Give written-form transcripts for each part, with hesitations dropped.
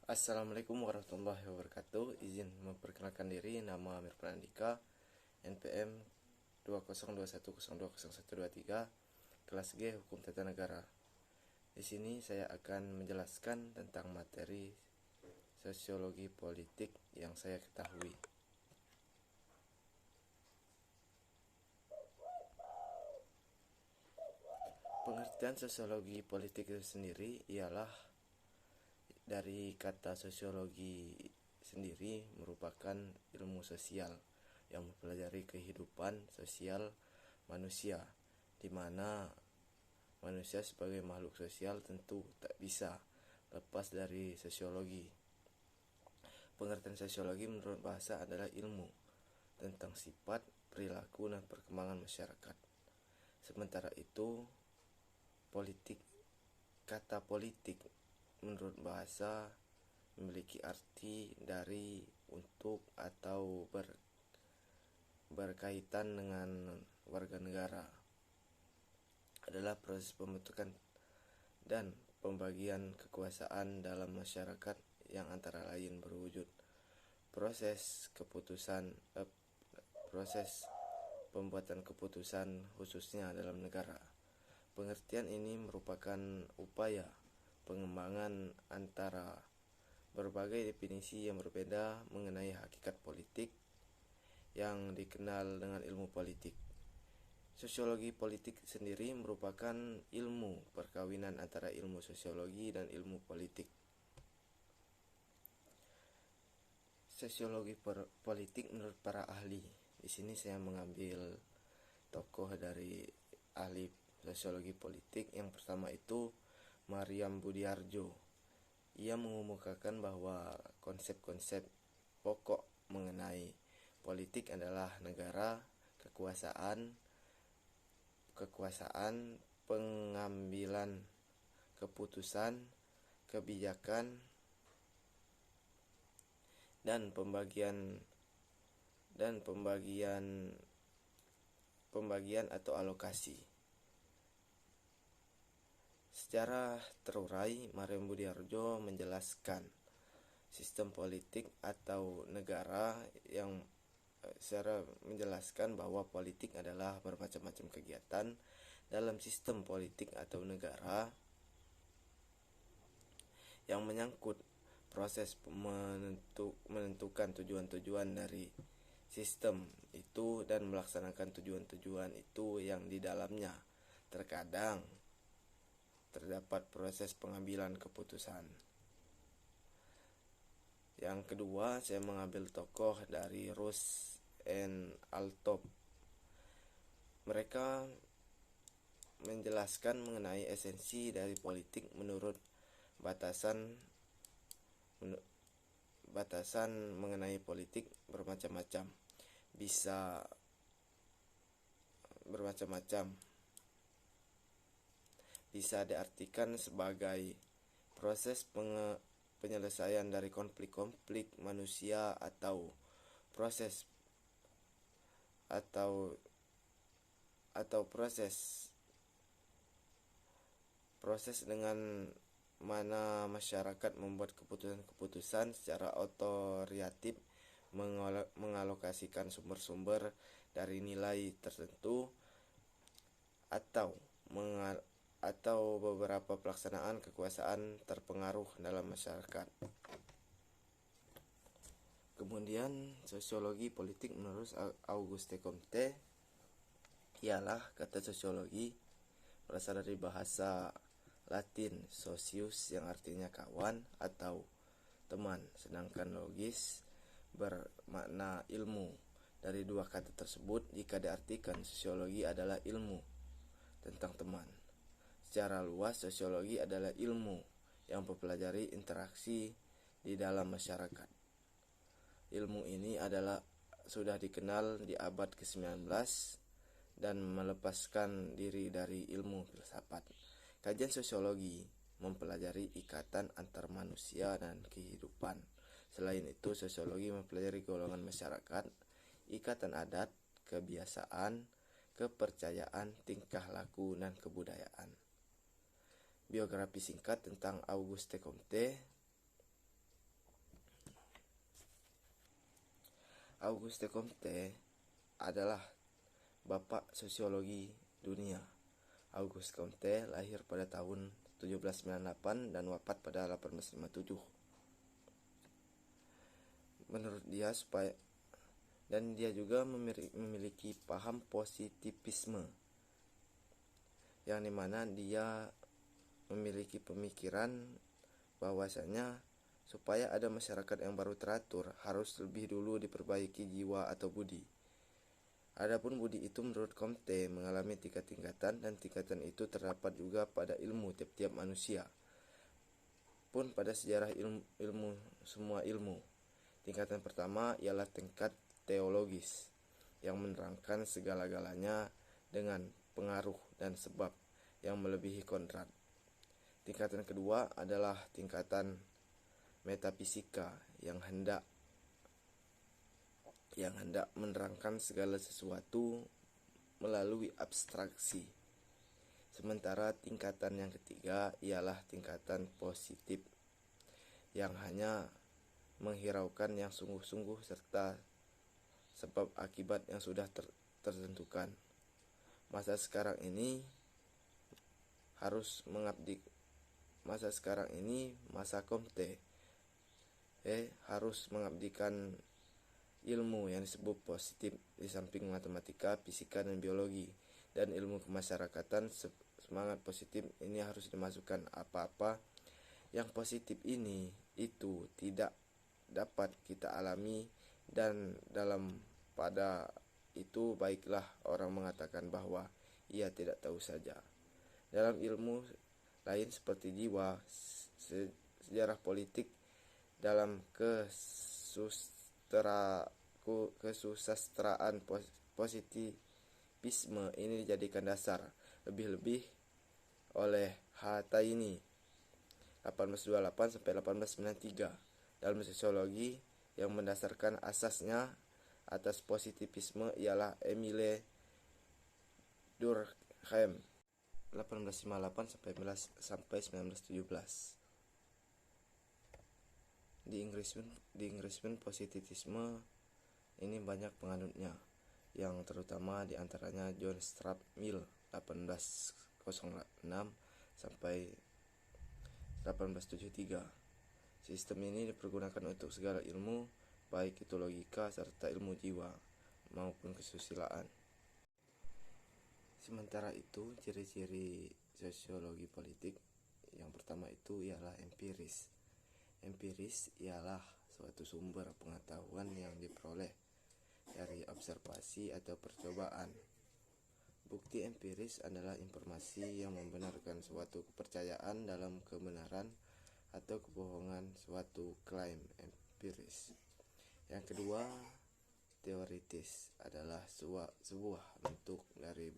Assalamualaikum warahmatullahi wabarakatuh. Izin memperkenalkan diri, nama Amir Pranandika, NPM 20210202123, kelas G Hukum Tata Negara. Di sini saya akan menjelaskan tentang materi sosiologi politik yang saya ketahui. Pengertian sosiologi politik itu sendiri ialah dari kata sosiologi sendiri merupakan ilmu sosial yang mempelajari kehidupan sosial manusia, di mana manusia sebagai makhluk sosial tentu tak bisa lepas dari sosiologi. Pengertian sosiologi menurut bahasa adalah ilmu tentang sifat, perilaku, dan perkembangan masyarakat. Sementara itu, kata politik menurut bahasa memiliki arti dari untuk atau berkaitan dengan warga negara, adalah proses pembentukan dan pembagian kekuasaan dalam masyarakat yang antara lain berwujud proses pembuatan keputusan khususnya dalam negara. Pengertian ini merupakan upaya pengembangan antara berbagai definisi yang berbeda mengenai hakikat politik yang dikenal dengan ilmu politik. Sosiologi politik sendiri merupakan ilmu perkawinan antara ilmu sosiologi dan ilmu politik. Sosiologi politik menurut para ahli. Di sini saya mengambil tokoh dari ahli sosiologi politik. Yang pertama itu Mariam Budiarjo. Ia mengemukakan bahwa konsep-konsep pokok mengenai politik adalah negara, kekuasaan, pengambilan keputusan, kebijakan, dan pembagian atau alokasi. Secara terurai, Mariam Budiarjo menjelaskan sistem politik atau negara yang secara menjelaskan bahwa politik adalah bermacam-macam kegiatan dalam sistem politik atau negara yang menyangkut proses menentukan tujuan-tujuan dari sistem itu dan melaksanakan tujuan-tujuan itu yang di dalamnya terkadang terdapat proses pengambilan keputusan. Yang kedua, saya mengambil tokoh dari Rush and Altop. Mereka menjelaskan mengenai esensi dari politik menurut batasan mengenai politik bermacam-macam. Bisa diartikan sebagai proses penyelesaian dari konflik-konflik manusia atau proses dengan mana masyarakat membuat keputusan-keputusan secara otoritatif, mengalokasikan sumber-sumber dari nilai tertentu atau beberapa pelaksanaan kekuasaan terpengaruh dalam masyarakat. Kemudian sosiologi politik menurut Auguste Comte ialah kata sosiologi berasal dari bahasa Latin socius yang artinya kawan atau teman, sedangkan logis bermakna ilmu. Dari dua kata tersebut, jika diartikan sosiologi adalah ilmu tentang teman. Secara luas, sosiologi adalah ilmu yang mempelajari interaksi di dalam masyarakat. Ilmu ini sudah dikenal di abad ke-19 dan melepaskan diri dari ilmu filsafat. Kajian sosiologi mempelajari ikatan antar manusia dan kehidupan. Selain itu, sosiologi mempelajari golongan masyarakat, ikatan adat, kebiasaan, kepercayaan, tingkah laku, dan kebudayaan. Biografi singkat tentang Auguste Comte. Auguste Comte adalah bapak sosiologi dunia. Auguste Comte lahir pada tahun 1798 dan wafat pada 1857. Menurut dia dia juga memiliki paham positivisme, yang dimana dia memiliki pemikiran bahwasanya supaya ada masyarakat yang baru teratur harus lebih dulu diperbaiki jiwa atau budi. Adapun budi itu menurut Comte mengalami tingkat-tingkatan, dan tingkatan itu terdapat juga pada ilmu tiap-tiap manusia pun pada sejarah semua ilmu. Tingkatan pertama ialah tingkat teologis yang menerangkan segala-galanya dengan pengaruh dan sebab yang melebihi kodrat. Tingkatan kedua adalah tingkatan metafisika yang hendak menerangkan segala sesuatu melalui abstraksi. Sementara tingkatan yang ketiga ialah tingkatan positif yang hanya menghiraukan yang sungguh-sungguh serta sebab akibat yang sudah tertentukan. Masa sekarang ini masa Comte harus mengabdikan ilmu yang disebut positif di samping matematika, fisika, dan biologi, dan ilmu kemasyarakatan. Semangat positif ini harus dimasukkan. Apa-apa yang positif ini itu tidak dapat kita alami, dan pada itu baiklah orang mengatakan bahwa ia tidak tahu saja. Dalam ilmu lain seperti jiwa, sejarah politik, dalam kesusastraan positivisme ini dijadikan dasar lebih-lebih oleh Hataini 1828 sampai 1893. Dalam sosiologi yang mendasarkan asasnya atas positivisme ialah Emile Durkheim 1858 sampai 1917. Di Inggris pun positivisme ini banyak penganutnya, yang terutama diantaranya John Stuart Mill 1806 sampai 1873. Sistem ini dipergunakan untuk segala ilmu, baik itu logika serta ilmu jiwa maupun kesusilaan. Sementara itu, ciri-ciri sosiologi politik yang pertama itu ialah empiris. Empiris ialah suatu sumber pengetahuan yang diperoleh dari observasi atau percobaan. Bukti empiris adalah informasi yang membenarkan suatu kepercayaan dalam kebenaran atau kebohongan suatu klaim empiris. Yang kedua, teoritis adalah sebuah bentuk dari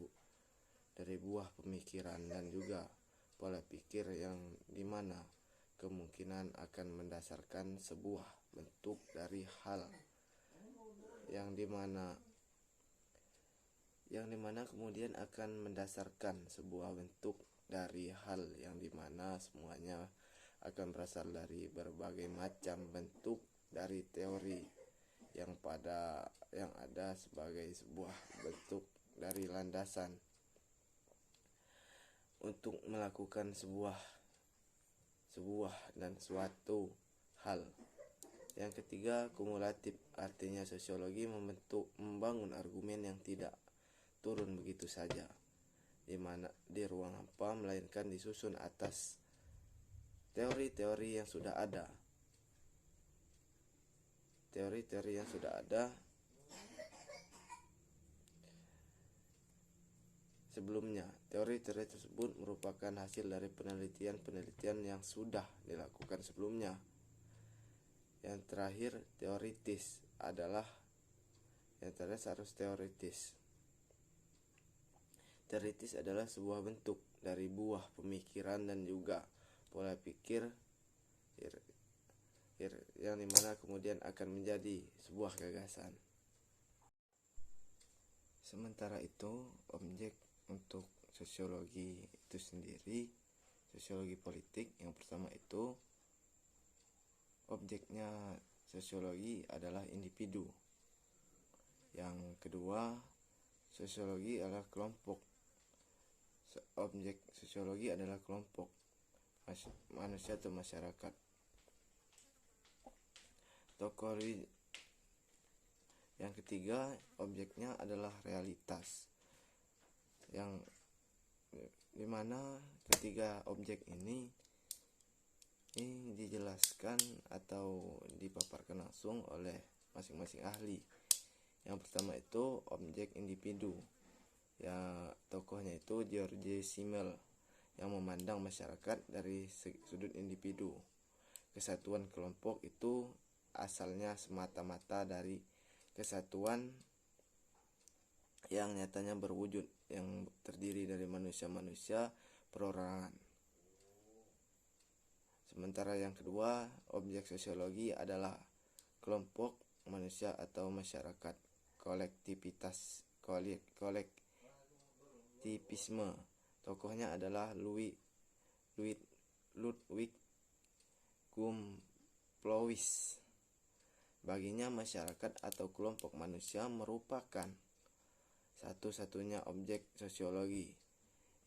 buah pemikiran dan juga pola pikir yang dimana kemungkinan akan mendasarkan sebuah bentuk dari hal yang dimana kemudian akan mendasarkan sebuah bentuk dari hal yang dimana semuanya akan berasal dari berbagai macam bentuk dari teori yang ada sebagai sebuah bentuk dari landasan untuk melakukan sebuah dan suatu hal. Yang ketiga, kumulatif, artinya sosiologi membangun argumen yang tidak turun begitu saja di ruang hampa, melainkan disusun atas teori-teori yang sudah ada. Sebelumnya, teori-teori tersebut merupakan hasil dari penelitian yang sudah dilakukan sebelumnya. Yang terakhir, teoritis harus teoritis. Teoritis adalah sebuah bentuk dari buah pemikiran dan juga pola pikir yang dimana kemudian akan menjadi sebuah gagasan. Sementara itu, objek untuk sosiologi itu sendiri, sosiologi politik yang pertama itu objeknya sosiologi adalah individu. Yang kedua, sosiologi adalah kelompok. Objek sosiologi adalah kelompok manusia atau masyarakat. Yang ketiga, objeknya adalah realitas, yang dimana ketiga objek ini dijelaskan atau dipaparkan langsung oleh masing-masing ahli. Yang pertama itu objek individu, ya tokohnya itu George Simmel, yang memandang masyarakat dari sudut individu. Kesatuan kelompok itu asalnya semata-mata dari kesatuan yang nyatanya berwujud, yang terdiri dari manusia-manusia perorangan. Sementara yang kedua, objek sosiologi adalah kelompok manusia atau masyarakat, kolektivisme. Tokohnya adalah Ludwig Gumplowisz. Baginya masyarakat atau kelompok manusia merupakan satu-satunya objek sosiologi.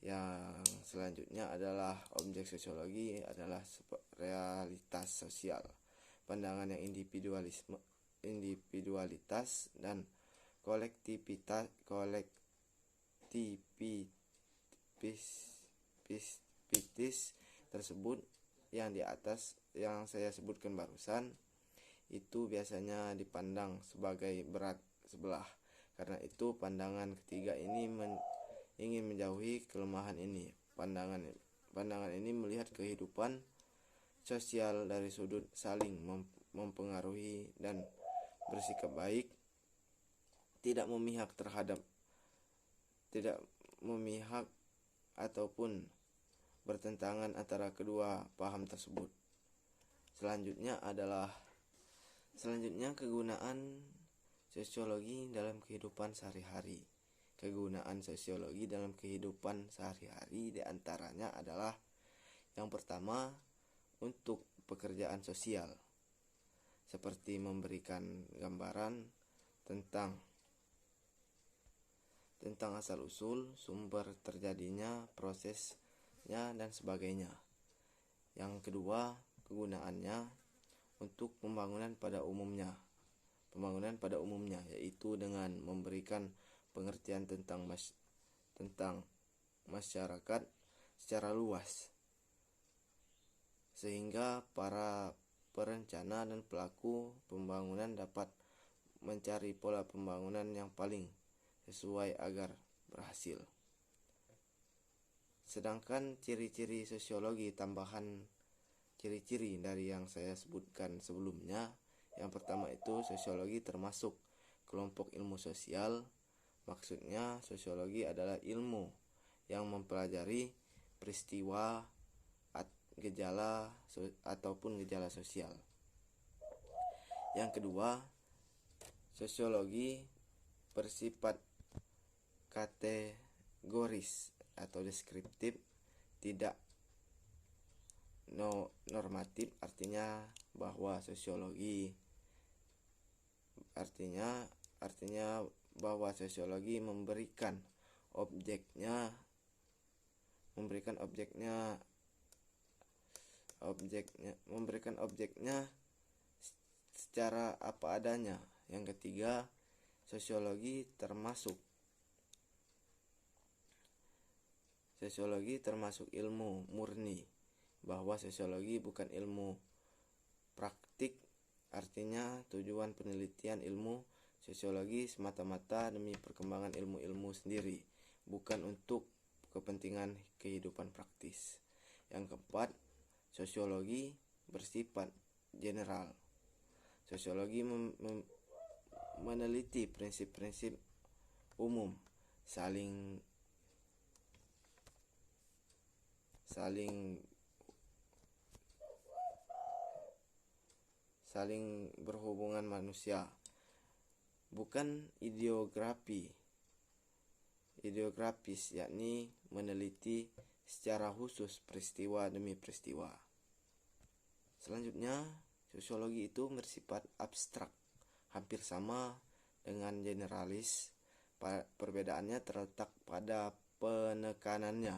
Yang selanjutnya adalah objek sosiologi adalah realitas sosial. Pandangan yang individualitas dan kolektivitas tersebut yang di atas yang saya sebutkan barusan itu biasanya dipandang sebagai berat sebelah. Karena itu pandangan ketiga ini ingin menjauhi kelemahan ini. Pandangan ini melihat kehidupan sosial dari sudut saling mempengaruhi dan bersikap baik, tidak memihak ataupun bertentangan antara kedua paham tersebut. Selanjutnya kegunaan sosiologi dalam kehidupan sehari-hari. Kegunaan sosiologi dalam kehidupan sehari-hari diantaranya adalah yang pertama, untuk pekerjaan sosial, seperti memberikan gambaran tentang asal-usul, sumber terjadinya, prosesnya, dan sebagainya. Yang kedua, kegunaannya untuk pembangunan pada umumnya, yaitu dengan memberikan pengertian tentang masyarakat secara luas, sehingga para perencana dan pelaku pembangunan dapat mencari pola pembangunan yang paling sesuai agar berhasil. Sedangkan ciri-ciri sosiologi tambahan ciri-ciri dari yang saya sebutkan sebelumnya, yang pertama itu sosiologi termasuk kelompok ilmu sosial. Maksudnya sosiologi adalah ilmu yang mempelajari peristiwa, gejala ataupun gejala sosial. Yang kedua, sosiologi bersifat kategoris atau deskriptif, tidak normatif. Artinya bahwa memberikan objeknya secara apa adanya. Yang ketiga, sosiologi termasuk ilmu murni, bahwa sosiologi bukan ilmu praktik. Artinya tujuan penelitian ilmu sosiologi semata-mata demi perkembangan ilmu-ilmu sendiri, bukan untuk kepentingan kehidupan praktis. Yang keempat, sosiologi bersifat general. Sosiologi meneliti prinsip-prinsip umum, saling berhubungan manusia, bukan ideografis, yakni meneliti secara khusus peristiwa demi peristiwa. Selanjutnya, sosiologi itu bersifat abstrak, hampir sama dengan generalis. Perbedaannya terletak pada penekanannya,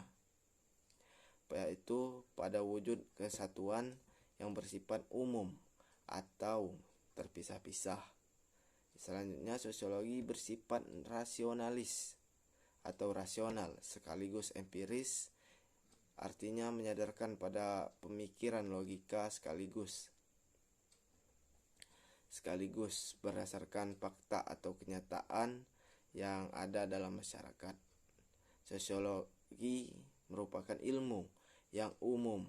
yaitu pada wujud kesatuan yang bersifat umum atau terpisah-pisah. Selanjutnya, sosiologi bersifat rasionalis atau rasional sekaligus empiris, artinya menyadarkan pada pemikiran logika sekaligus berdasarkan fakta atau kenyataan yang ada dalam masyarakat. Sosiologi merupakan ilmu yang umum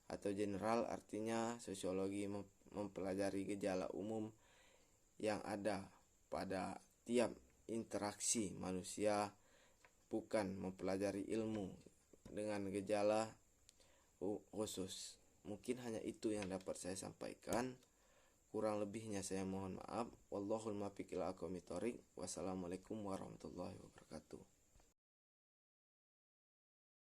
atau general, artinya sosiologi mempelajari gejala umum yang ada pada tiap interaksi manusia, bukan mempelajari ilmu dengan gejala khusus. Mungkin hanya itu yang dapat saya sampaikan. Kurang lebihnya saya mohon maaf. Wallahul muwaffiq ila aqwamit thoriq. Wassalamualaikum warahmatullahi wabarakatuh.